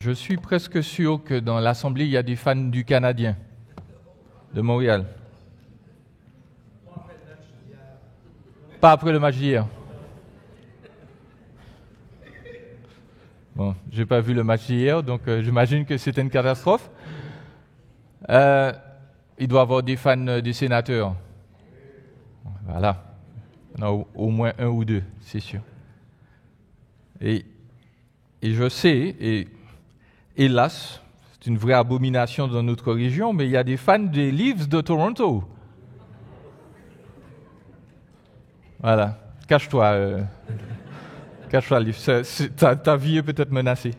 Je suis presque sûr que dans l'Assemblée, il y a des fans du Canadien, de Montréal. Pas après le match d'hier. Bon, j'ai pas vu le match d'hier, donc j'imagine que c'était une catastrophe. Il doit y avoir des fans des sénateurs. Voilà. Il y en a au moins un ou deux, c'est sûr. Et je sais, et hélas, c'est une vraie abomination dans notre région, mais il y a des fans des Leafs de Toronto. Voilà. Cache-toi. Cache-toi, Leafs. Ta vie est peut-être menacée.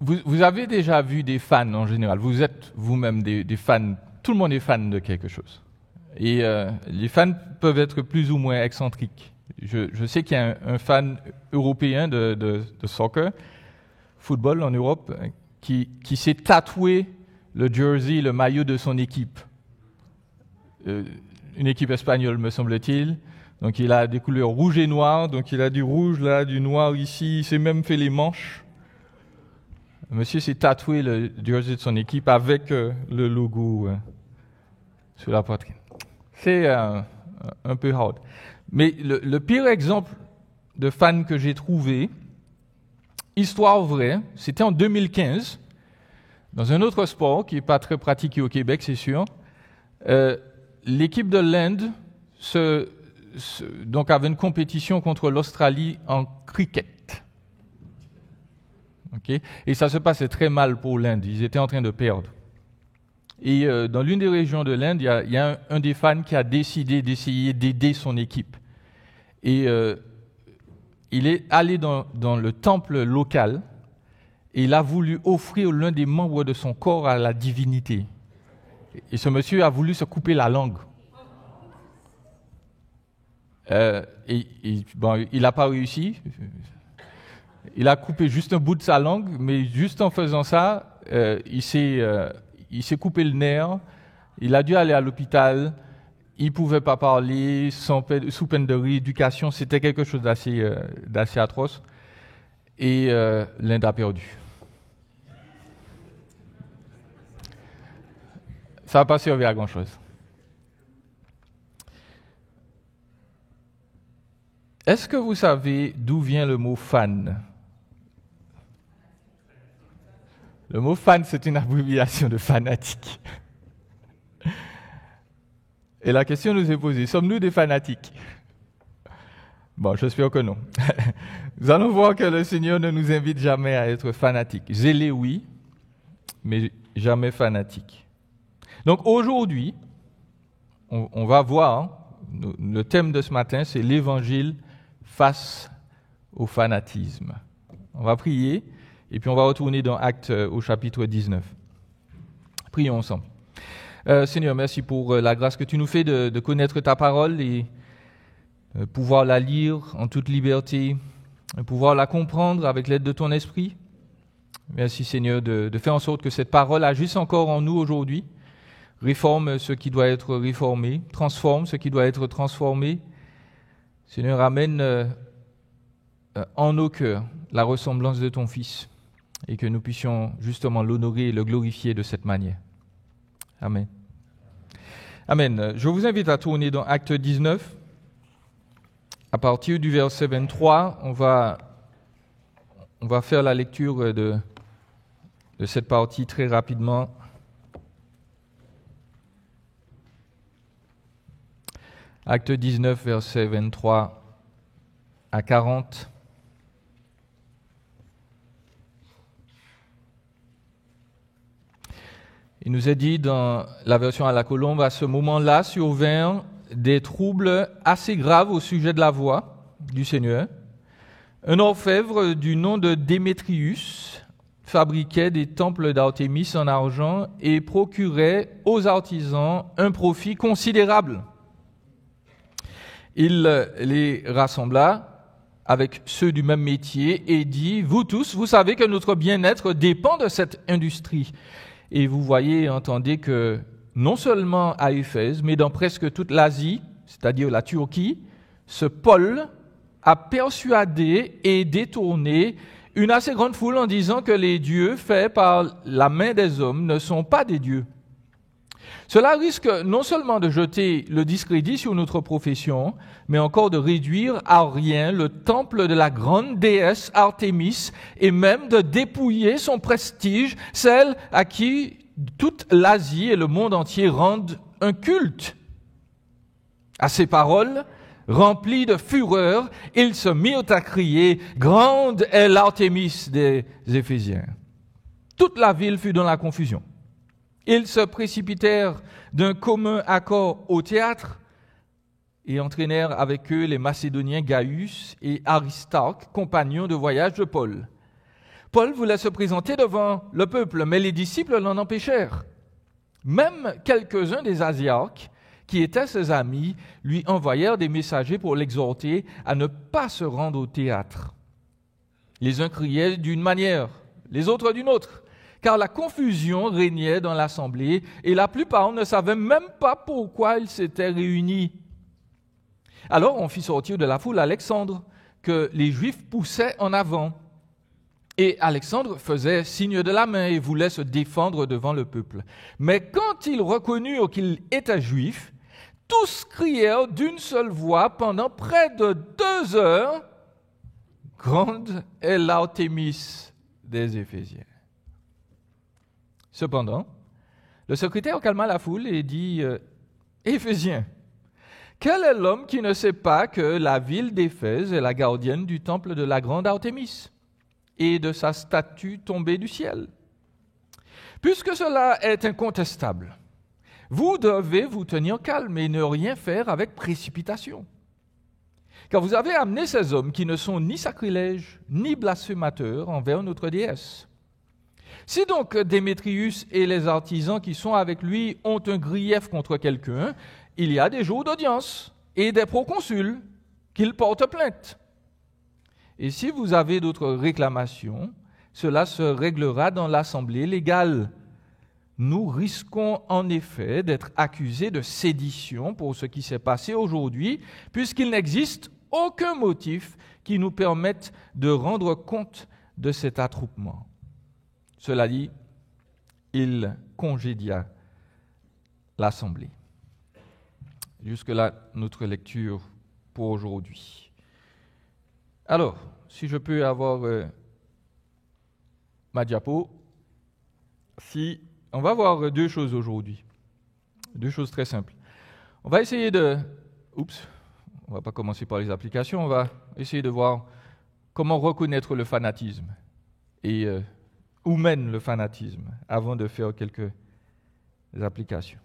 Vous avez déjà vu des fans en général. Vous êtes vous-même des fans. Tout le monde est fan de quelque chose. Et les fans peuvent être plus ou moins excentriques. Je sais qu'il y a un fan européen de soccer, football en Europe, qui s'est tatoué le jersey, le maillot de son équipe. Une équipe espagnole, me semble-t-il. Donc il a des couleurs rouge et noir, donc il a du rouge là, du noir ici, il s'est même fait les manches. Monsieur s'est tatoué le jersey de son équipe avec le logo sur la poitrine. C'est un peu hard. Mais le pire exemple de fan que j'ai trouvé, histoire vraie, c'était en 2015, dans un autre sport qui n'est pas très pratiqué au Québec, c'est sûr. L'équipe de l'Inde donc avait une compétition contre l'Australie en cricket. Okay? Et ça se passait très mal pour l'Inde. Ils étaient en train de perdre. Et dans l'une des régions de l'Inde, il y a un des fans qui a décidé d'essayer d'aider son équipe. Et il est allé dans le temple local et il a voulu offrir l'un des membres de son corps à la divinité. Et ce monsieur a voulu se couper la langue. Il n'a pas réussi. Il a coupé juste un bout de sa langue, mais juste en faisant ça, il s'est coupé le nerf. Il a dû aller à l'hôpital. Il ne pouvait pas parler sous peine de rééducation. C'était quelque chose d'assez atroce. Et l'Inde a perdu. Ça n'a pas servi à grand-chose. Est-ce que vous savez d'où vient le mot fan? Le mot fan, c'est une abréviation de fanatique. Et la question nous est posée, sommes-nous des fanatiques? Bon, j'espère que non. Nous allons voir que le Seigneur ne nous invite jamais à être fanatiques. Zélés, oui, mais jamais fanatiques. Donc aujourd'hui, on va voir, le thème de ce matin, c'est l'Évangile face au fanatisme. On va prier, et puis on va retourner dans Actes au chapitre 19. Prions ensemble. Seigneur, merci pour la grâce que tu nous fais de connaître ta parole et pouvoir la lire en toute liberté, pouvoir la comprendre avec l'aide de ton esprit. Merci Seigneur de faire en sorte que cette parole agisse encore en nous aujourd'hui, réforme ce qui doit être réformé, transforme ce qui doit être transformé. Seigneur, amène en nos cœurs la ressemblance de ton Fils et que nous puissions justement l'honorer et le glorifier de cette manière. Amen. Amen. Je vous invite à tourner dans Acte 19. À partir du verset 23, on va faire la lecture de cette partie très rapidement. Acte 19, versets 23 à 40. Il nous est dit dans la version à la colombe, à ce moment-là survinrent des troubles assez graves au sujet de la voix du Seigneur. Un orfèvre du nom de Démétrius fabriquait des temples d'Artémis en argent et procurait aux artisans un profit considérable. Il les rassembla avec ceux du même métier et dit « Vous tous, vous savez que notre bien-être dépend de cette industrie. » Et vous voyez et entendez que non seulement à Éphèse, mais dans presque toute l'Asie, c'est-à-dire la Turquie, ce Paul a persuadé et détourné une assez grande foule en disant que les dieux faits par la main des hommes ne sont pas des dieux. Cela risque non seulement de jeter le discrédit sur notre profession, mais encore de réduire à rien le temple de la grande déesse Artémis et même de dépouiller son prestige, celle à qui toute l'Asie et le monde entier rendent un culte. À ces paroles, rempli de fureur, ils se mirent à crier « Grande est l'Artémis des Éphésiens ». Toute la ville fut dans la confusion. Ils se précipitèrent d'un commun accord au théâtre et entraînèrent avec eux les Macédoniens Gaius et Aristarque, compagnons de voyage de Paul. Paul voulait se présenter devant le peuple, mais les disciples l'en empêchèrent. Même quelques-uns des Asiarques, qui étaient ses amis, lui envoyèrent des messagers pour l'exhorter à ne pas se rendre au théâtre. Les uns criaient d'une manière, les autres d'une autre, car la confusion régnait dans l'assemblée et la plupart ne savaient même pas pourquoi ils s'étaient réunis. Alors on fit sortir de la foule Alexandre, que les Juifs poussaient en avant. Et Alexandre faisait signe de la main et voulait se défendre devant le peuple. Mais quand ils reconnurent qu'il était juif, tous crièrent d'une seule voix pendant près de 2 heures, « Grande est l'Artémis des Éphésiens ». Cependant, le secrétaire calma la foule et dit « Éphésiens, quel est l'homme qui ne sait pas que la ville d'Éphèse est la gardienne du temple de la grande Artémis et de sa statue tombée du ciel? Puisque cela est incontestable, vous devez vous tenir calme et ne rien faire avec précipitation. Car vous avez amené ces hommes qui ne sont ni sacrilèges, ni blasphémateurs envers notre déesse. Si donc Démétrius et les artisans qui sont avec lui ont un grief contre quelqu'un, il y a des jours d'audience et des proconsuls qu'ils portent plainte. Et si vous avez d'autres réclamations, cela se réglera dans l'assemblée légale. Nous risquons en effet d'être accusés de sédition pour ce qui s'est passé aujourd'hui, puisqu'il n'existe aucun motif qui nous permette de rendre compte de cet attroupement. Cela dit, il congédia l'assemblée. Jusque-là, notre lecture pour aujourd'hui. Alors, si je peux avoir ma diapo, on va voir 2 choses aujourd'hui. 2 choses très simples. On va essayer on ne va pas commencer par les applications, on va essayer de voir comment reconnaître le fanatisme et où mène le fanatisme avant de faire quelques applications.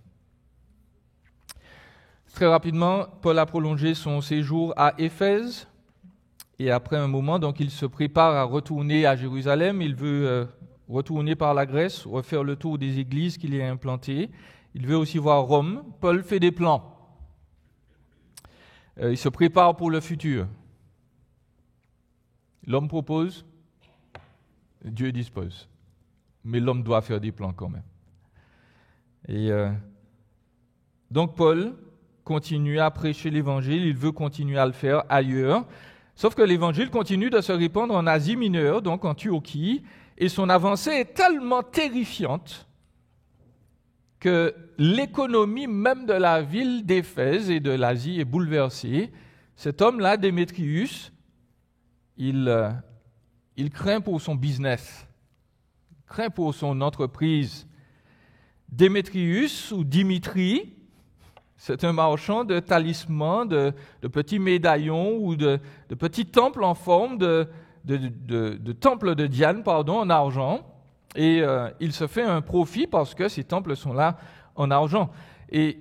Très rapidement, Paul a prolongé son séjour à Éphèse et après un moment, donc il se prépare à retourner à Jérusalem. Il veut retourner par la Grèce, refaire le tour des églises qu'il y a implantées. Il veut aussi voir Rome. Paul fait des plans. Il se prépare pour le futur. L'homme propose, Dieu dispose. Mais l'homme doit faire des plans quand même. Et donc Paul continue à prêcher l'évangile, il veut continuer à le faire ailleurs, sauf que l'évangile continue de se répandre en Asie mineure, donc en Turquie, et son avancée est tellement terrifiante que l'économie même de la ville d'Éphèse et de l'Asie est bouleversée. Cet homme-là, Démétrius, il craint pour son business, il craint pour son entreprise. Démétrius ou Dimitri, c'est un marchand de talismans, de petits médaillons ou de petits temples en forme de temple de Diane, en argent. Et il se fait un profit parce que ces temples sont là en argent. Et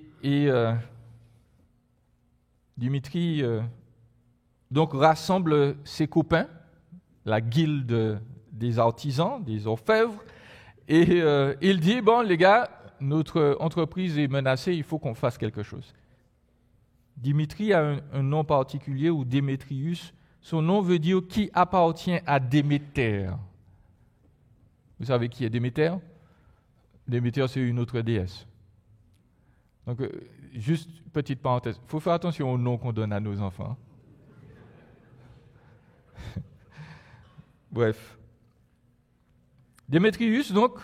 Dimitri donc rassemble ses copains, la guilde des artisans, des orfèvres, et il dit, bon les gars, notre entreprise est menacée, il faut qu'on fasse quelque chose. Dimitri a un nom particulier, ou Démétrius. Son nom veut dire qui appartient à Déméter. Vous savez qui est Déméter? Déméter, c'est une autre déesse. Donc, juste petite parenthèse, il faut faire attention aux noms qu'on donne à nos enfants. Bref. Démétrius, donc,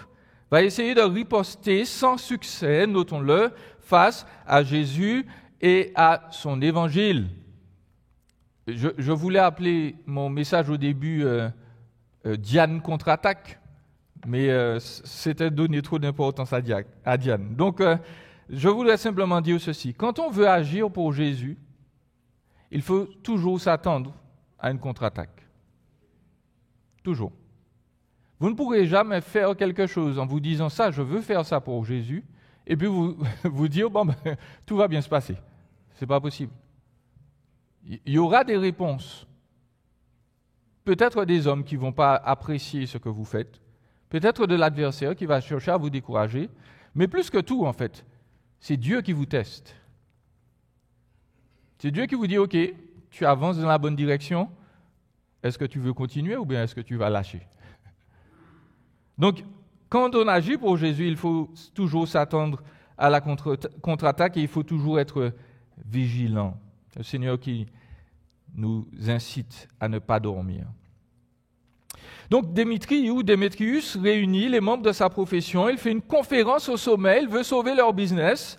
va essayer de riposter sans succès, notons-le, face à Jésus et à son évangile. Je voulais appeler mon message au début Diane contre-attaque, mais c'était donner trop d'importance à Diane. Donc, je voudrais simplement dire ceci. Quand on veut agir pour Jésus, il faut toujours s'attendre à une contre-attaque. Toujours. Vous ne pourrez jamais faire quelque chose en vous disant ça, je veux faire ça pour Jésus, et puis vous dire, tout va bien se passer. Ce n'est pas possible. Il y aura des réponses. Peut-être des hommes qui ne vont pas apprécier ce que vous faites, peut-être de l'adversaire qui va chercher à vous décourager, mais plus que tout, en fait, c'est Dieu qui vous teste. C'est Dieu qui vous dit, OK, tu avances dans la bonne direction, est-ce que tu veux continuer ou bien est-ce que tu vas lâcher? Donc, quand on agit pour Jésus, il faut toujours s'attendre à la contre-attaque et il faut toujours être vigilant. Le Seigneur qui nous incite à ne pas dormir. Donc, Démétrius réunit les membres de sa profession, il fait une conférence au sommet, il veut sauver leur business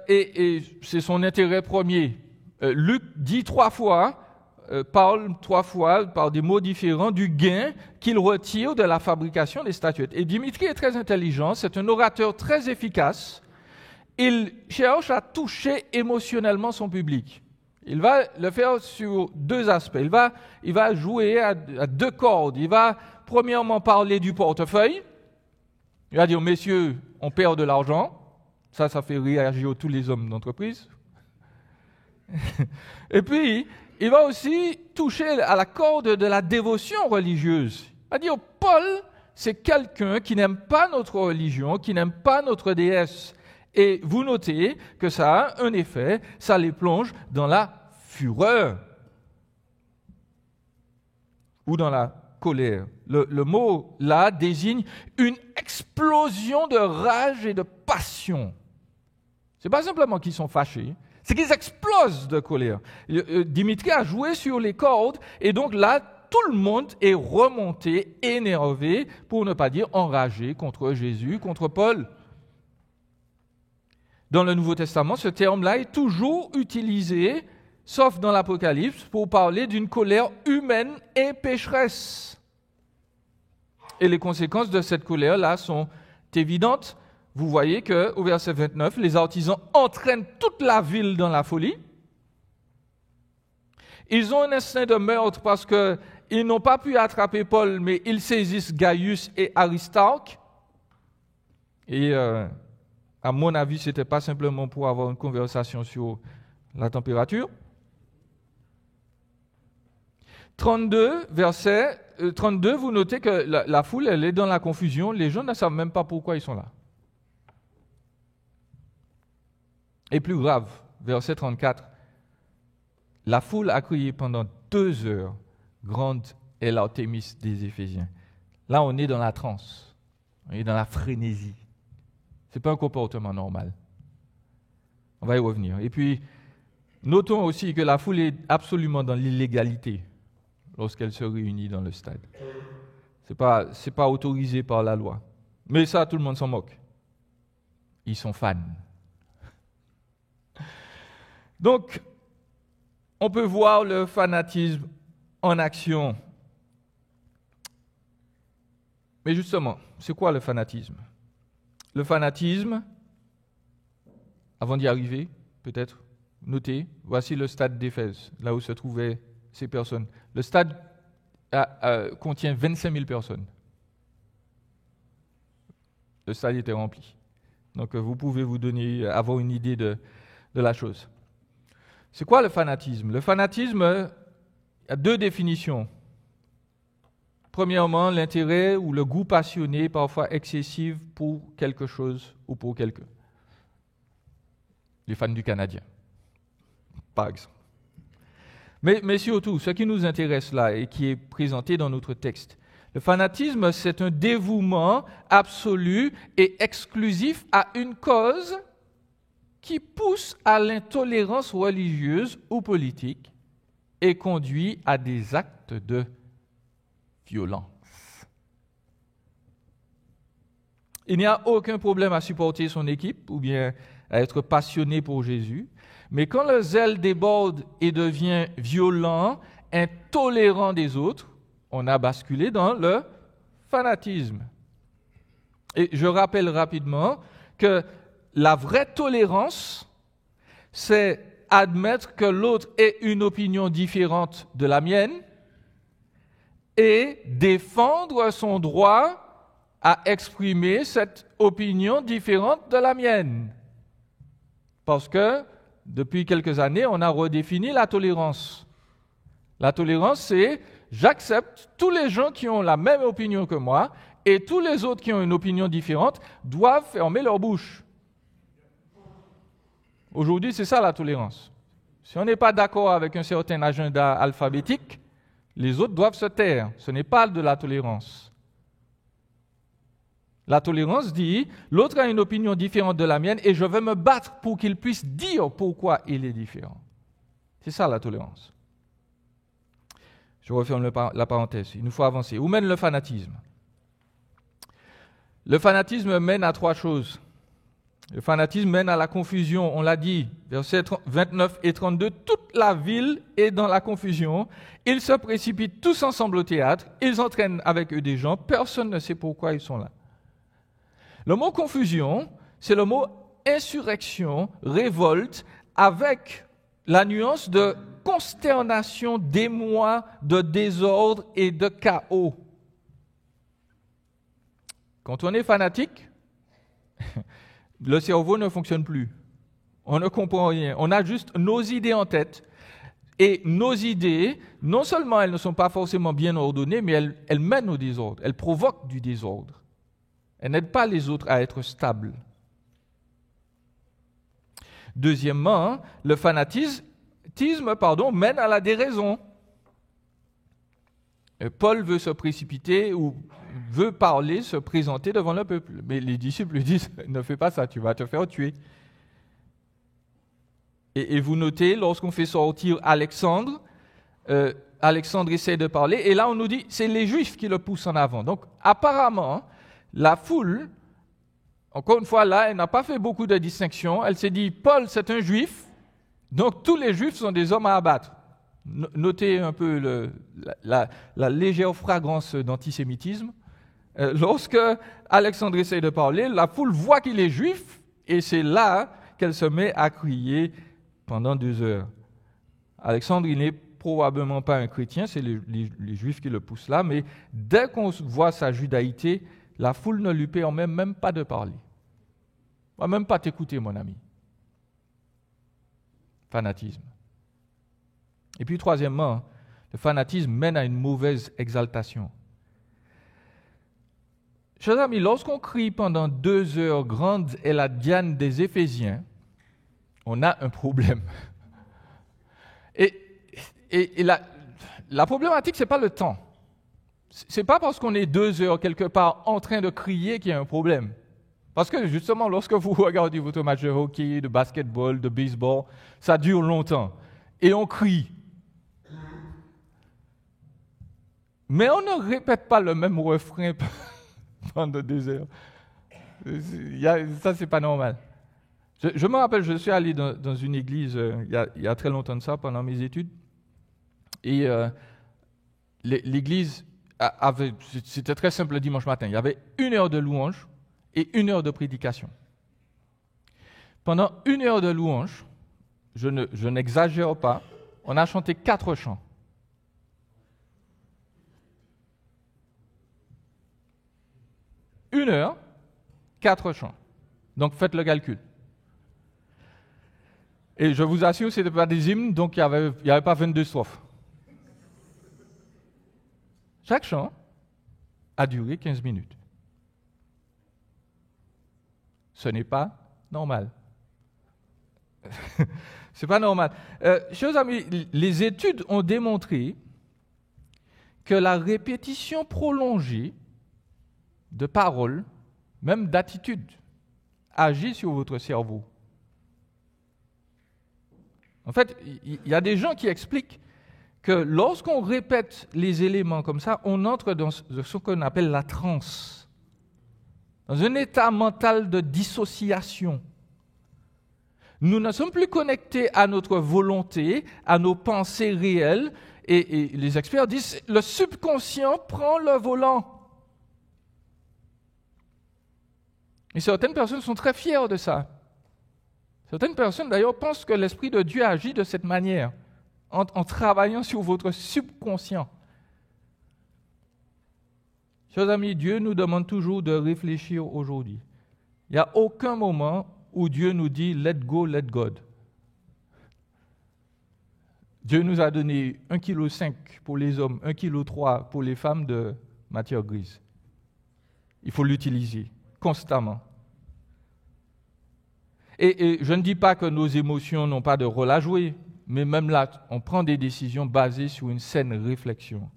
et c'est son intérêt premier. Luc dit parle 3 fois, par des mots différents, du gain qu'il retire de la fabrication des statuettes. Et Dimitri est très intelligent, c'est un orateur très efficace. Il cherche à toucher émotionnellement son public. Il va le faire sur 2 aspects. Il va jouer à 2 cordes. Il va premièrement parler du portefeuille. Il va dire, messieurs, on perd de l'argent. Ça fait réagir tous les hommes d'entreprise. Et puis, il va aussi toucher à la corde de la dévotion religieuse. Il va dire, Paul, c'est quelqu'un qui n'aime pas notre religion, qui n'aime pas notre déesse. Et vous notez que ça a un effet, ça les plonge dans la fureur ou dans la colère. Le mot là désigne une explosion de rage et de passion. Ce n'est pas simplement qu'ils sont fâchés, c'est qu'ils explosent de colère. Dimitri a joué sur les cordes et donc là, tout le monde est remonté, énervé, pour ne pas dire enragé contre Jésus, contre Paul. Dans le Nouveau Testament, ce terme-là est toujours utilisé, sauf dans l'Apocalypse, pour parler d'une colère humaine et pécheresse. Et les conséquences de cette colère-là sont évidentes. Vous voyez qu'au verset 29, les artisans entraînent toute la ville dans la folie. Ils ont un instinct de meurtre parce qu'ils n'ont pas pu attraper Paul, mais ils saisissent Gaius et Aristarque. Et à mon avis, ce n'était pas simplement pour avoir une conversation sur la température. 32, verset 32, vous notez que la foule, elle est dans la confusion. Les gens ne savent même pas pourquoi ils sont là. Et plus grave, verset 34, la foule a crié pendant 2 heures, grande est l'Artémis des Éphésiens. Là, on est dans la transe, on est dans la frénésie. Ce n'est pas un comportement normal. On va y revenir. Et puis, notons aussi que la foule est absolument dans l'illégalité lorsqu'elle se réunit dans le stade. Ce n'est pas autorisé par la loi. Mais ça, tout le monde s'en moque. Ils sont fans. Donc, on peut voir le fanatisme en action. Mais justement, c'est quoi le fanatisme? Le fanatisme, avant d'y arriver, peut-être, notez, voici le stade d'Éphèse, là où se trouvaient ces personnes. Le stade contient 25 000 personnes. Le stade était rempli. Donc, vous pouvez avoir une idée de la chose. C'est quoi le fanatisme? Le fanatisme a 2 définitions. Premièrement, l'intérêt ou le goût passionné, parfois excessif, pour quelque chose ou pour quelqu'un. Les fans du Canadien, par exemple. Mais surtout, ce qui nous intéresse là et qui est présenté dans notre texte, le fanatisme, c'est un dévouement absolu et exclusif à une cause qui pousse à l'intolérance religieuse ou politique et conduit à des actes de violence. Il n'y a aucun problème à supporter son équipe ou bien à être passionné pour Jésus, mais quand le zèle déborde et devient violent, intolérant des autres, on a basculé dans le fanatisme. Et je rappelle rapidement que la vraie tolérance, c'est admettre que l'autre ait une opinion différente de la mienne et défendre son droit à exprimer cette opinion différente de la mienne. Parce que depuis quelques années, on a redéfini la tolérance. La tolérance, c'est j'accepte tous les gens qui ont la même opinion que moi et tous les autres qui ont une opinion différente doivent fermer leur bouche. Aujourd'hui, c'est ça la tolérance. Si on n'est pas d'accord avec un certain agenda alphabétique, les autres doivent se taire. Ce n'est pas de la tolérance. La tolérance dit, l'autre a une opinion différente de la mienne et je vais me battre pour qu'il puisse dire pourquoi il est différent. C'est ça la tolérance. Je referme la parenthèse. Il nous faut avancer. Où mène le fanatisme? Le fanatisme mène à 3 choses. Le fanatisme mène à la confusion. On l'a dit, versets 29 et 32, toute la ville est dans la confusion. Ils se précipitent tous ensemble au théâtre. Ils entraînent avec eux des gens. Personne ne sait pourquoi ils sont là. Le mot confusion, c'est le mot insurrection, révolte, avec la nuance de consternation, d'émoi, de désordre et de chaos. Quand on est fanatique, le cerveau ne fonctionne plus. On ne comprend rien. On a juste nos idées en tête. Et nos idées, non seulement elles ne sont pas forcément bien ordonnées, mais elles mènent au désordre. Elles provoquent du désordre. Elles n'aident pas les autres à être stables. Deuxièmement, le fanatisme mène à la déraison. Paul veut se précipiter ou veut parler, se présenter devant le peuple. Mais les disciples lui disent, ne fais pas ça, tu vas te faire tuer. Et vous notez, lorsqu'on fait sortir Alexandre, Alexandre essaie de parler, et là on nous dit, c'est les Juifs qui le poussent en avant. Donc apparemment, la foule, encore une fois là, elle n'a pas fait beaucoup de distinctions. Elle s'est dit, Paul c'est un Juif, donc tous les Juifs sont des hommes à abattre. Notez un peu la légère fragrance d'antisémitisme. Lorsque Alexandre essaie de parler, la foule voit qu'il est Juif, et c'est là qu'elle se met à crier pendant 2 heures. Alexandre, il n'est probablement pas un chrétien, c'est les Juifs qui le poussent là, mais dès qu'on voit sa judaïté, la foule ne lui permet même pas de parler. On va même pas t'écouter, mon ami. Fanatisme. Et puis, troisièmement, le fanatisme mène à une mauvaise exaltation. Chers amis, lorsqu'on crie pendant 2 heures, grande est la Diane des Éphésiens, on a un problème. Et la problématique, ce n'est pas le temps. Ce n'est pas parce qu'on est 2 heures quelque part en train de crier qu'il y a un problème. Parce que justement, lorsque vous regardez votre match de hockey, de basketball, de baseball, ça dure longtemps. Et on crie. Mais on ne répète pas le même refrain pendant 2 heures. Ça, c'est pas normal. Je me rappelle, je suis allé dans une église il y a très longtemps de ça, pendant mes études. Et l'église c'était très simple le dimanche matin. Il y avait 1 heure de louange et 1 heure de prédication. Pendant 1 heure de louange, je n'exagère pas, on a chanté 4 chants. Une heure, 4 chants. Donc faites le calcul. Et je vous assure, ce n'était pas des hymnes, donc il n'y avait pas 22 strophes. Chaque chant a duré 15 minutes. Ce n'est pas normal. C'est pas normal. Chers amis, les études ont démontré que la répétition prolongée de paroles, même d'attitudes, agit sur votre cerveau. En fait, il y a des gens qui expliquent que lorsqu'on répète les éléments comme ça, on entre dans ce qu'on appelle la transe, dans un état mental de dissociation. Nous ne sommes plus connectés à notre volonté, à nos pensées réelles, et les experts disent le subconscient prend le volant. Et certaines personnes sont très fières de ça. Certaines personnes, d'ailleurs, pensent que l'Esprit de Dieu agit de cette manière, en travaillant sur votre subconscient. Chers amis, Dieu nous demande toujours de réfléchir aujourd'hui. Il n'y a aucun moment où Dieu nous dit « let go, let God ». Dieu nous a donné 1,5 kg pour les hommes, 1,3 kg pour les femmes de matière grise. Il faut l'utiliser constamment. Et je ne dis pas que nos émotions n'ont pas de rôle à jouer, mais même là, on prend des décisions basées sur une saine réflexion.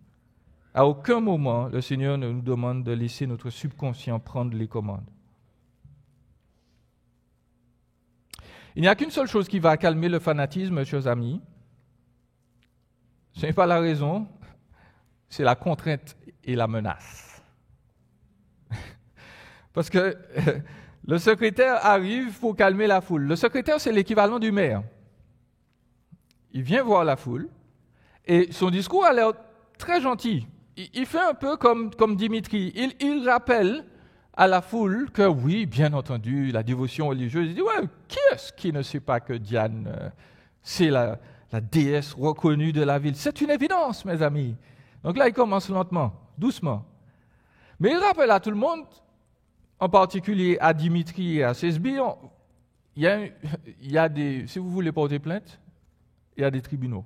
À aucun moment, le Seigneur ne nous demande de laisser notre subconscient prendre les commandes. Il n'y a qu'une seule chose qui va calmer le fanatisme, chers amis. Ce n'est pas la raison, c'est la contrainte et la menace. Parce que le secrétaire arrive pour calmer la foule. Le secrétaire, c'est l'équivalent du maire. Il vient voir la foule et son discours a l'air très gentil. Il fait un peu comme Dimitri. Il rappelle à la foule que oui, bien entendu, la dévotion religieuse. Il dit, ouais, qui est-ce qui ne sait pas que Diane, c'est la déesse reconnue de la ville? C'est une évidence, mes amis. Donc là, il commence lentement, doucement. Mais il rappelle à tout le monde, en particulier à Dimitri et à ses sbires, il y a des, si vous voulez porter plainte, il y a des tribunaux.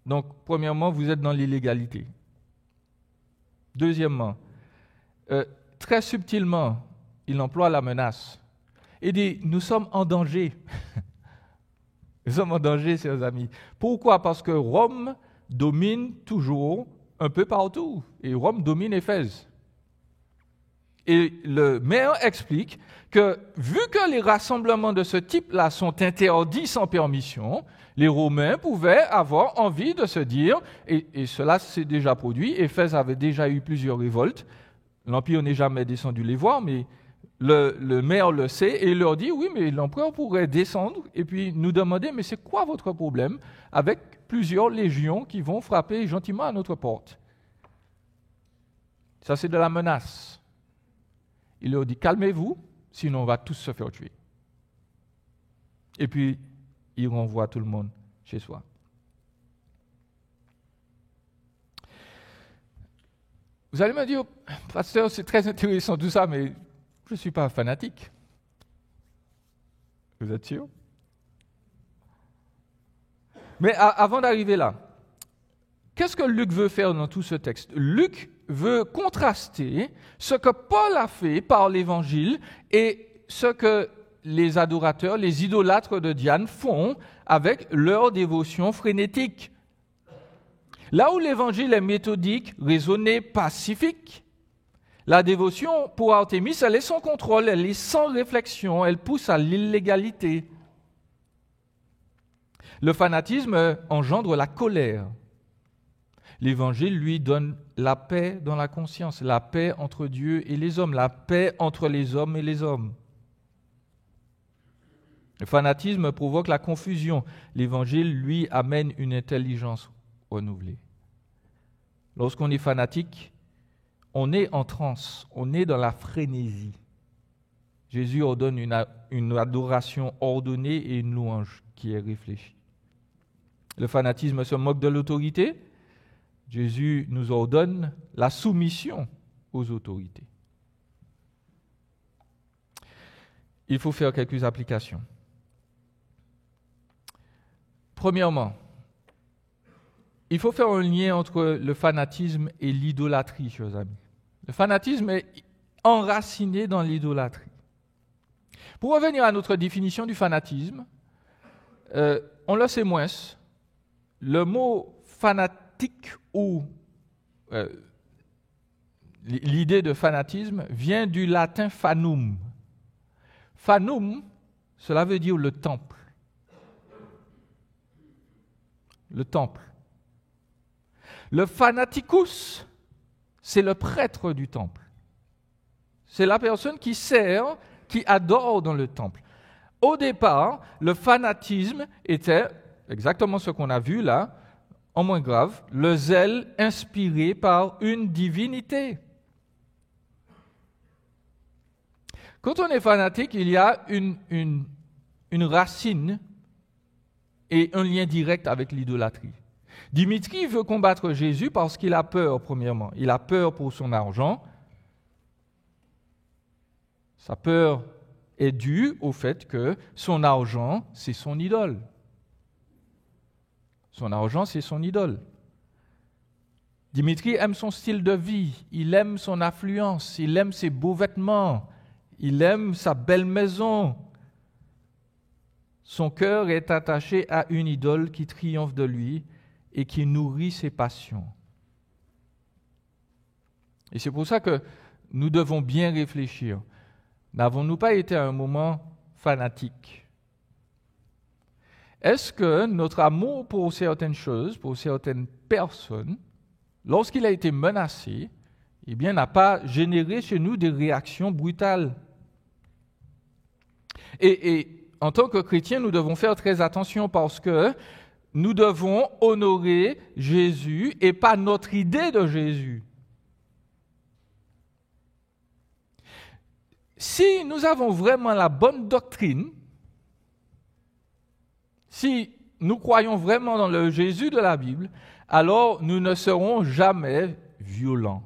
Donc, premièrement, vous êtes dans l'illégalité. Deuxièmement, très subtilement, il emploie la menace. Il dit, nous sommes en danger. Nous sommes en danger, chers amis. Pourquoi? Parce que Rome domine toujours un peu partout. Et Rome domine Éphèse. Et le maire explique que, vu que les rassemblements de ce type-là sont interdits sans permission, les Romains pouvaient avoir envie de se dire, et cela s'est déjà produit, Éphèse avait déjà eu plusieurs révoltes, l'Empire n'est jamais descendu les voir, mais le maire le sait, et il leur dit, oui, mais l'empereur pourrait descendre et puis nous demander, mais c'est quoi votre problème avec plusieurs légions qui vont frapper gentiment à notre porte? Ça, c'est de la menace. Il leur dit, calmez-vous, sinon on va tous se faire tuer. Et puis, il renvoie tout le monde chez soi. Vous allez me dire, pasteur, c'est très intéressant tout ça, mais je ne suis pas fanatique. Vous êtes sûr? Mais avant d'arriver là, qu'est-ce que Luc veut faire dans tout ce texte? Luc veut contraster ce que Paul a fait par l'Évangile et ce que les adorateurs, les idolâtres de Diane font avec leur dévotion frénétique. Là où l'Évangile est méthodique, raisonné, pacifique, la dévotion pour Artémis, elle est sans contrôle, elle est sans réflexion, elle pousse à l'illégalité. Le fanatisme engendre la colère. L'Évangile lui donne la paix dans la conscience, la paix entre Dieu et les hommes, la paix entre les hommes et les hommes. Le fanatisme provoque la confusion. L'Évangile, lui, amène une intelligence renouvelée. Lorsqu'on est fanatique, on est en transe, on est dans la frénésie. Jésus ordonne une adoration ordonnée et une louange qui est réfléchie. Le fanatisme se moque de l'autorité. Jésus nous ordonne la soumission aux autorités. Il faut faire quelques applications. Premièrement, il faut faire un lien entre le fanatisme et l'idolâtrie, chers amis. Le fanatisme est enraciné dans l'idolâtrie. Pour revenir à notre définition du fanatisme, on le sait moins. Le mot fanatique ou l'idée de fanatisme vient du latin fanum. Fanum, cela veut dire le temple. le temple. Le fanaticus, c'est le prêtre du temple. C'est la personne qui sert, qui adore dans le temple. Au départ, le fanatisme était exactement ce qu'on a vu là, en moins grave, le zèle inspiré par une divinité. Quand on est fanatique, il y a une racine et un lien direct avec l'idolâtrie. Dimitri veut combattre Jésus parce qu'il a peur, premièrement. Il a peur pour son argent. Sa peur est due au fait que son argent, c'est son idole. Son argent, c'est son idole. Dimitri aime son style de vie, il aime son affluence, il aime ses beaux vêtements, il aime sa belle maison. Son cœur est attaché à une idole qui triomphe de lui et qui nourrit ses passions. Et c'est pour ça que nous devons bien réfléchir. N'avons-nous pas été à un moment fanatique? Est-ce que notre amour pour certaines choses, pour certaines personnes, lorsqu'il a été menacé, eh bien, n'a pas généré chez nous des réactions brutales? Et en tant que chrétiens, nous devons faire très attention parce que nous devons honorer Jésus et pas notre idée de Jésus. Si nous avons vraiment la bonne doctrine, si nous croyons vraiment dans le Jésus de la Bible, alors nous ne serons jamais violents.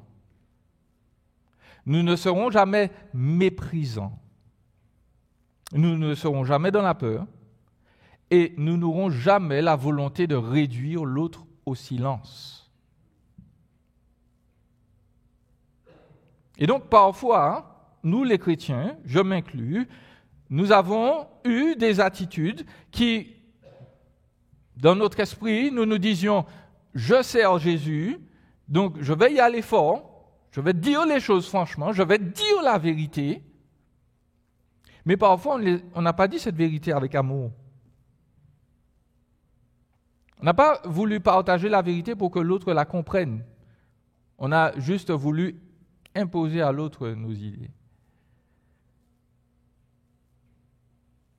Nous ne serons jamais méprisants. Nous ne serons jamais dans la peur et nous n'aurons jamais la volonté de réduire l'autre au silence. Et donc parfois, nous les chrétiens, je m'inclus, nous avons eu des attitudes qui, dans notre esprit, nous nous disions « je sers Jésus, donc je vais y aller fort, je vais dire les choses franchement, je vais dire la vérité ». Mais parfois, on n'a pas dit cette vérité avec amour. On n'a pas voulu partager la vérité pour que l'autre la comprenne. On a juste voulu imposer à l'autre nos idées.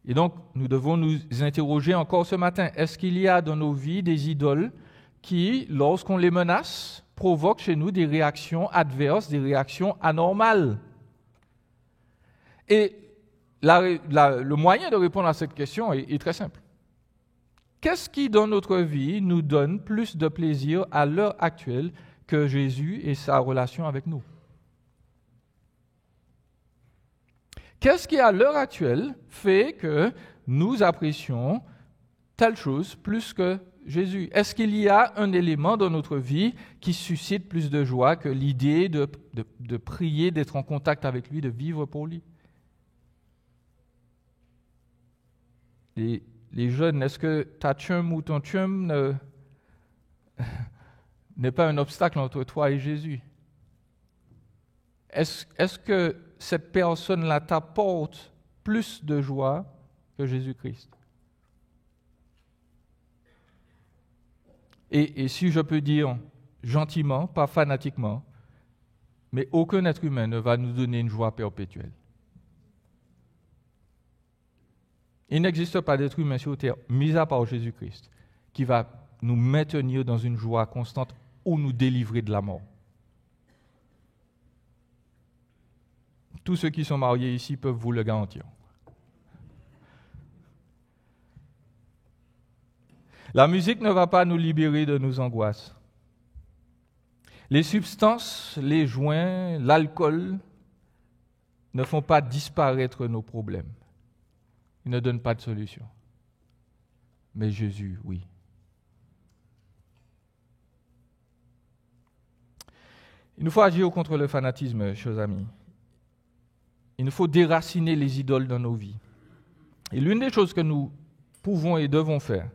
Et donc, nous devons nous interroger encore ce matin. Est-ce qu'il y a dans nos vies des idoles qui, lorsqu'on les menace, provoquent chez nous des réactions adverses, des réactions anormales? Et le moyen de répondre à cette question est très simple. Qu'est-ce qui, dans notre vie, nous donne plus de plaisir à l'heure actuelle que Jésus et sa relation avec nous? Qu'est-ce qui, à l'heure actuelle, fait que nous apprécions telle chose plus que Jésus? Est-ce qu'il y a un élément dans notre vie qui suscite plus de joie que l'idée de prier, d'être en contact avec lui, de vivre pour lui? Les jeunes, est-ce que ta chum ou ton chum n'est pas un obstacle entre toi et Jésus? Est-ce que cette personne-là t'apporte plus de joie que Jésus-Christ? Et si je peux dire gentiment, pas fanatiquement, mais aucun être humain ne va nous donner une joie perpétuelle. Il n'existe pas d'être humain sur terre, mis à part Jésus-Christ, qui va nous maintenir dans une joie constante ou nous délivrer de la mort. Tous ceux qui sont mariés ici peuvent vous le garantir. La musique ne va pas nous libérer de nos angoisses. Les substances, les joints, l'alcool ne font pas disparaître nos problèmes. Ils ne donnent pas de solution. Mais Jésus, oui. Il nous faut agir contre le fanatisme, chers amis. Il nous faut déraciner les idoles dans nos vies. Et l'une des choses que nous pouvons et devons faire,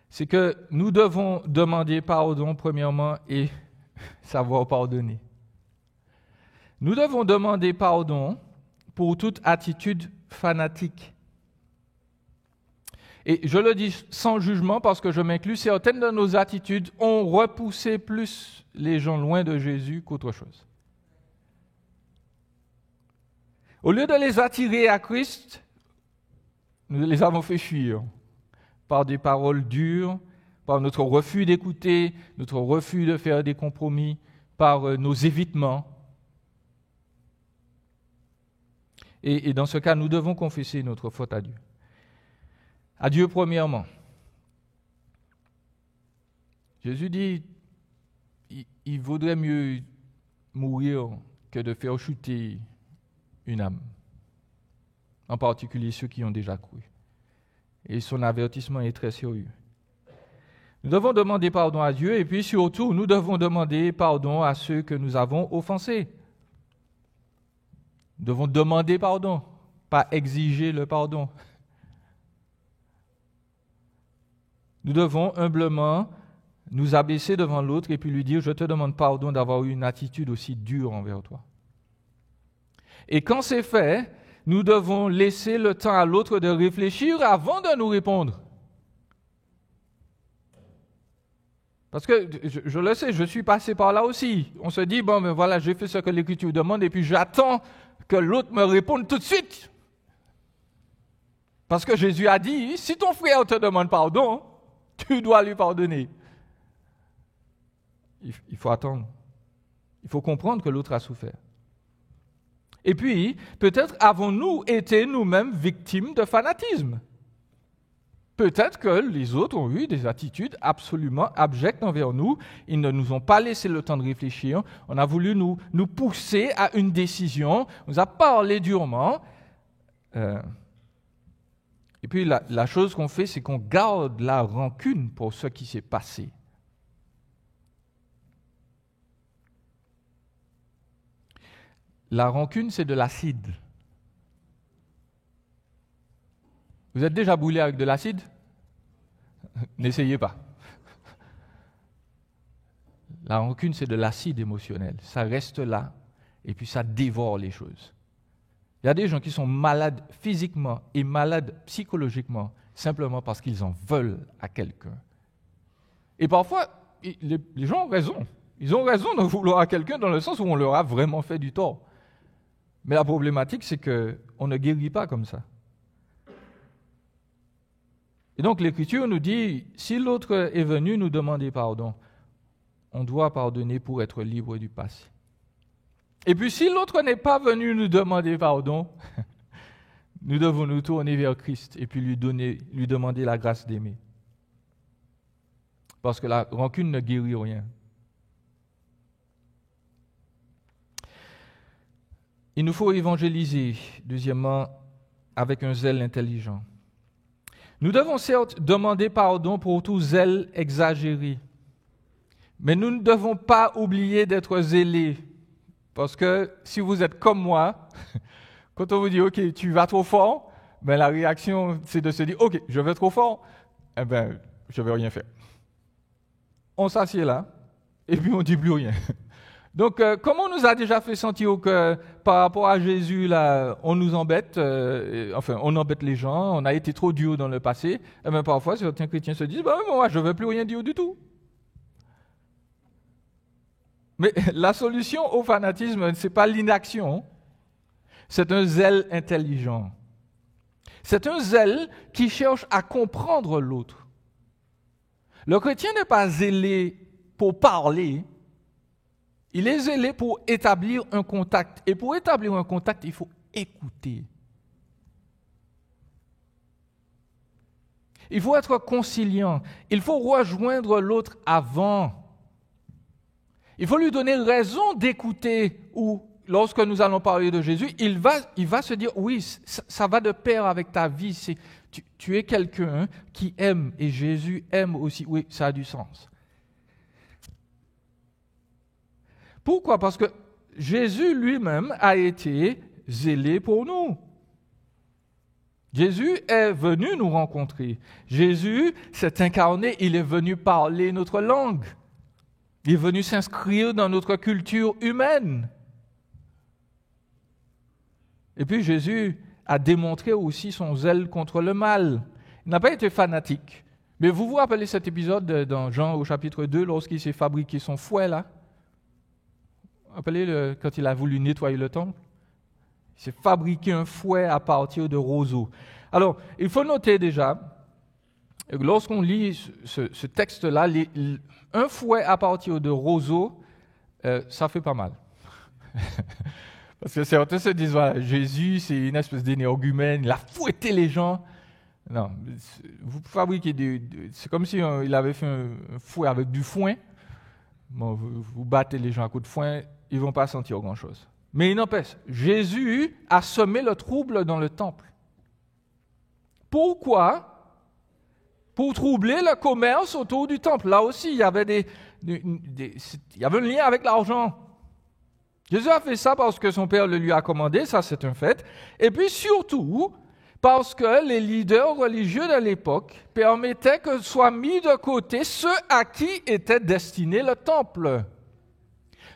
c'est que nous devons demander pardon premièrement et savoir pardonner. Nous devons demander pardon pour toute attitude fanatique. Et je le dis sans jugement parce que je m'inclus, certaines de nos attitudes ont repoussé plus les gens loin de Jésus qu'autre chose. Au lieu de les attirer à Christ, nous les avons fait fuir par des paroles dures, par notre refus d'écouter, notre refus de faire des compromis, par nos évitements. Et dans ce cas, nous devons confesser notre faute à Dieu. À Dieu premièrement. Jésus dit, il vaudrait mieux mourir que de faire chuter une âme, en particulier ceux qui ont déjà cru. Et son avertissement est très sérieux. Nous devons demander pardon à Dieu et puis surtout, nous devons demander pardon à ceux que nous avons offensés. Nous devons demander pardon, pas exiger le pardon. Nous devons humblement nous abaisser devant l'autre et puis lui dire « Je te demande pardon d'avoir eu une attitude aussi dure envers toi. » Et quand c'est fait, nous devons laisser le temps à l'autre de réfléchir avant de nous répondre. Parce que, je le sais, je suis passé par là aussi. On se dit « Bon, ben voilà, j'ai fait ce que l'Écriture demande et puis j'attends que l'autre me réponde tout de suite. » Parce que Jésus a dit « Si ton frère te demande pardon, tu dois lui pardonner. » Il faut attendre. Il faut comprendre que l'autre a souffert. Et puis, peut-être avons-nous été nous-mêmes victimes de fanatisme. Peut-être que les autres ont eu des attitudes absolument abjectes envers nous. Ils ne nous ont pas laissé le temps de réfléchir. On a voulu nous pousser à une décision. On nous a parlé durement. Et puis, la chose qu'on fait, c'est qu'on garde la rancune pour ce qui s'est passé. La rancune, c'est de l'acide. Vous êtes déjà brûlé avec de l'acide? N'essayez pas. La rancune, c'est de l'acide émotionnel. Ça reste là, et puis ça dévore les choses. Il y a des gens qui sont malades physiquement et malades psychologiquement, simplement parce qu'ils en veulent à quelqu'un. Et parfois, les gens ont raison. Ils ont raison de vouloir à quelqu'un dans le sens où on leur a vraiment fait du tort. Mais la problématique, c'est qu'on ne guérit pas comme ça. Et donc l'Écriture nous dit, si l'autre est venu nous demander pardon, on doit pardonner pour être libre du passé. Et puis si l'autre n'est pas venu nous demander pardon, nous devons nous tourner vers Christ et puis lui demander la grâce d'aimer. Parce que la rancune ne guérit rien. Il nous faut évangéliser, deuxièmement, avec un zèle intelligent. Nous devons certes demander pardon pour tout zèle exagéré, mais nous ne devons pas oublier d'être zélés, parce que si vous êtes comme moi, quand on vous dit « Ok, tu vas trop fort », ben la réaction c'est de se dire « Ok, je vais trop fort », eh ben je ne vais rien faire. On s'assied là, et puis on ne dit plus rien. Donc, comme on nous a déjà fait sentir que par rapport à Jésus, là, on nous embête, on embête les gens, on a été trop dur dans le passé, et bien parfois certains chrétiens se disent moi, je ne veux plus rien dire du tout. Mais la solution au fanatisme, ce n'est pas l'inaction, c'est un zèle intelligent. C'est un zèle qui cherche à comprendre l'autre. Le chrétien n'est pas zélé pour parler. Il est zélé pour établir un contact. Et pour établir un contact, il faut écouter. Il faut être conciliant. Il faut rejoindre l'autre avant. Il faut lui donner raison d'écouter. Ou lorsque nous allons parler de Jésus, il va se dire, oui, ça va de pair avec ta vie. Tu es quelqu'un qui aime et Jésus aime aussi. Oui, ça a du sens. Pourquoi? Parce que Jésus lui-même a été zélé pour nous. Jésus est venu nous rencontrer. Jésus s'est incarné, il est venu parler notre langue. Il est venu s'inscrire dans notre culture humaine. Et puis Jésus a démontré aussi son zèle contre le mal. Il n'a pas été fanatique. Mais vous vous rappelez cet épisode dans Jean au chapitre 2, lorsqu'il s'est fabriqué son fouet là? Vous vous rappelez quand il a voulu nettoyer le temple? Il s'est fabriqué un fouet à partir de roseaux. Alors, il faut noter déjà, lorsqu'on lit ce texte-là, un fouet à partir de roseaux, ça fait pas mal. Parce que certains se disent, voilà, Jésus, c'est une espèce d'énergumène, il a fouetté les gens. Non, vous fabriquez c'est comme si il avait fait un fouet avec du foin. Bon, vous battez les gens à coups de foin, ils ne vont pas sentir grand-chose. Mais il n'empêche, Jésus a semé le trouble dans le temple. Pourquoi? Pour troubler le commerce autour du temple. Là aussi, il y avait il y avait un lien avec l'argent. Jésus a fait ça parce que son Père le lui a commandé, ça c'est un fait. Et puis surtout, parce que les leaders religieux de l'époque permettaient que soient mis de côté ceux à qui était destiné le temple.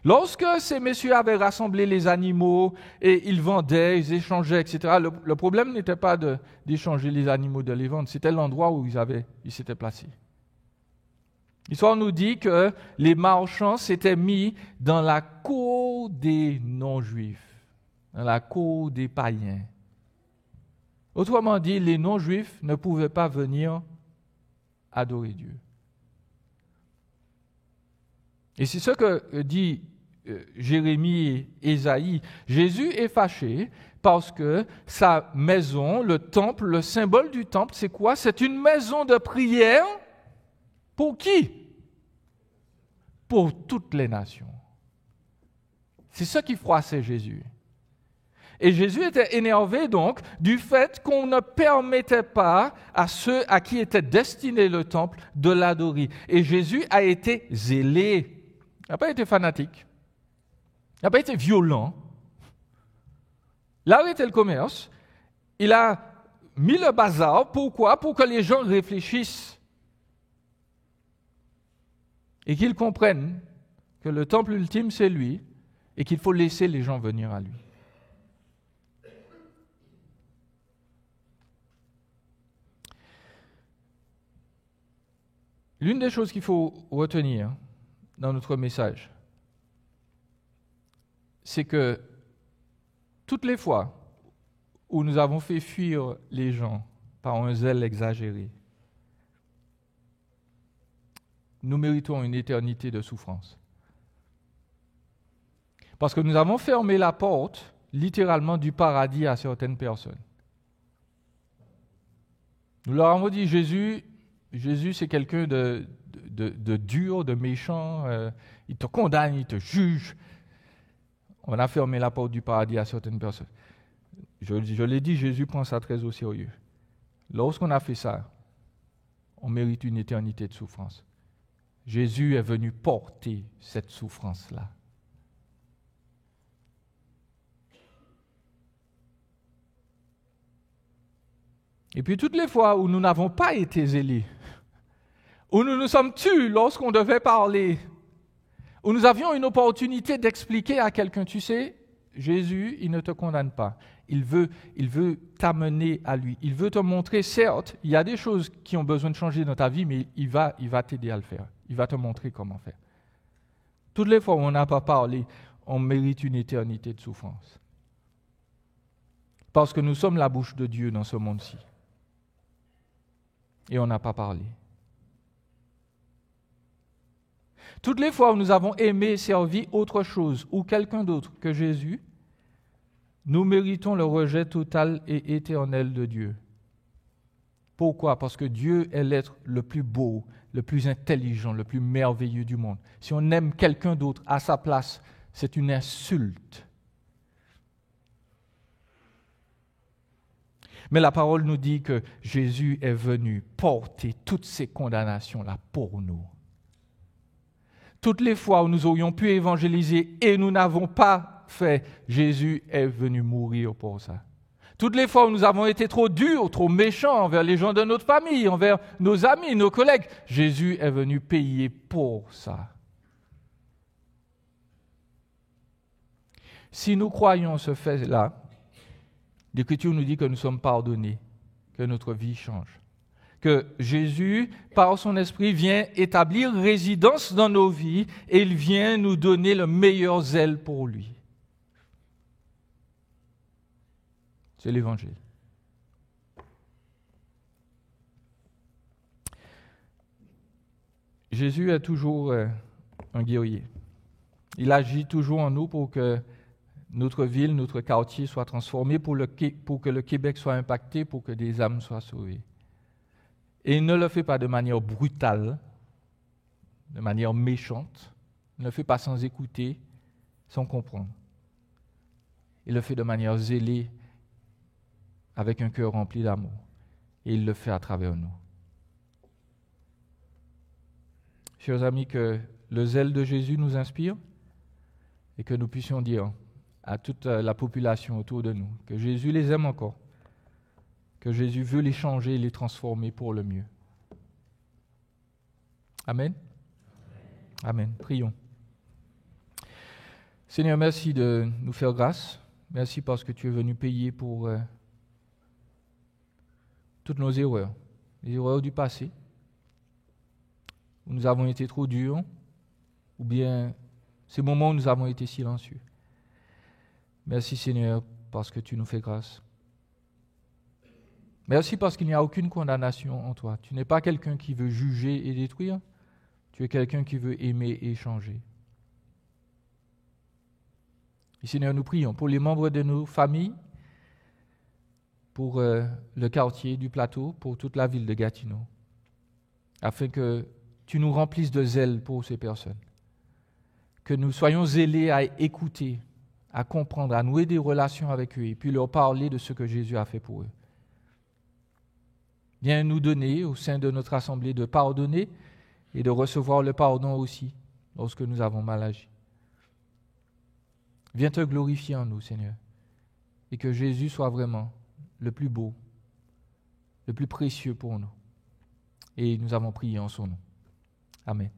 Lorsque ces messieurs avaient rassemblé les animaux et ils vendaient, ils échangeaient, etc., le problème n'était pas d'échanger les animaux, de les vendre, c'était l'endroit où ils s'étaient placés. L'histoire nous dit que les marchands s'étaient mis dans la cour des non-juifs, dans la cour des païens. Autrement dit, les non-juifs ne pouvaient pas venir adorer Dieu. Et c'est ce que dit Jérémie et Ésaïe. Jésus est fâché parce que sa maison, le temple, le symbole du temple, c'est quoi? C'est une maison de prière. Pour qui? Pour toutes les nations. C'est ça qui froissait Jésus. Et Jésus était énervé donc du fait qu'on ne permettait pas à ceux à qui était destiné le temple de l'adorer. Et Jésus a été zélé. Il n'a pas été fanatique. Il n'a pas été violent. Il a arrêté le commerce. Il a mis le bazar. Pourquoi? Pour que les gens réfléchissent. Et qu'ils comprennent que le temple ultime, c'est lui, et qu'il faut laisser les gens venir à lui. L'une des choses qu'il faut retenir dans notre message, c'est que toutes les fois où nous avons fait fuir les gens par un zèle exagéré, nous méritons une éternité de souffrance. Parce que nous avons fermé la porte, littéralement, du paradis à certaines personnes. Nous leur avons dit, Jésus c'est quelqu'un de dur, de méchant, il te condamne, il te juge. On a fermé la porte du paradis à certaines personnes. Je l'ai dit, Jésus prend ça très au sérieux. Lorsqu'on a fait ça, on mérite une éternité de souffrance. Jésus est venu porter cette souffrance-là. Et puis toutes les fois où nous n'avons pas été zélés, où nous nous sommes tus lorsqu'on devait parler, où nous avions une opportunité d'expliquer à quelqu'un, tu sais, Jésus, il ne te condamne pas. Il veut t'amener à lui. Il veut te montrer, certes, il y a des choses qui ont besoin de changer dans ta vie, mais il va t'aider à le faire. Il va te montrer comment faire. Toutes les fois où on n'a pas parlé, on mérite une éternité de souffrance. Parce que nous sommes la bouche de Dieu dans ce monde-ci. Et on n'a pas parlé. Toutes les fois où nous avons aimé et servi autre chose ou quelqu'un d'autre que Jésus, nous méritons le rejet total et éternel de Dieu. Pourquoi? Parce que Dieu est l'être le plus beau, le plus intelligent, le plus merveilleux du monde. Si on aime quelqu'un d'autre à sa place, c'est une insulte. Mais la parole nous dit que Jésus est venu porter toutes ces condamnations-là pour nous. Toutes les fois où nous aurions pu évangéliser et nous n'avons pas fait, Jésus est venu mourir pour ça. Toutes les fois où nous avons été trop durs, trop méchants envers les gens de notre famille, envers nos amis, nos collègues, Jésus est venu payer pour ça. Si nous croyons ce fait-là, l'Écriture nous dit que nous sommes pardonnés, que notre vie change. que Jésus, par son esprit, vient établir résidence dans nos vies et il vient nous donner le meilleur zèle pour lui. C'est l'Évangile. Jésus est toujours un guerrier. Il agit toujours en nous pour que notre ville, notre quartier soit transformé, pour que le Québec soit impacté, pour que des âmes soient sauvées. Et il ne le fait pas de manière brutale, de manière méchante. Il ne le fait pas sans écouter, sans comprendre. Il le fait de manière zélée, avec un cœur rempli d'amour. Et il le fait à travers nous. Chers amis, que le zèle de Jésus nous inspire et que nous puissions dire à toute la population autour de nous que Jésus les aime encore, que Jésus veut les changer et les transformer pour le mieux. Amen. Amen. Prions. Seigneur, merci de nous faire grâce. Merci parce que tu es venu payer pour toutes nos erreurs, les erreurs du passé, où nous avons été trop durs, ou bien ces moments où nous avons été silencieux. Merci Seigneur parce que tu nous fais grâce. Merci parce qu'il n'y a aucune condamnation en toi. Tu n'es pas quelqu'un qui veut juger et détruire, tu es quelqu'un qui veut aimer et changer. Et Seigneur, nous prions pour les membres de nos familles, pour le quartier du Plateau, pour toute la ville de Gatineau, afin que tu nous remplisses de zèle pour ces personnes, que nous soyons zélés à écouter, à comprendre, à nouer des relations avec eux et puis leur parler de ce que Jésus a fait pour eux. Viens nous donner au sein de notre assemblée de pardonner et de recevoir le pardon aussi lorsque nous avons mal agi. Viens te glorifier en nous, Seigneur, et que Jésus soit vraiment le plus beau, le plus précieux pour nous. Et nous avons prié en son nom. Amen.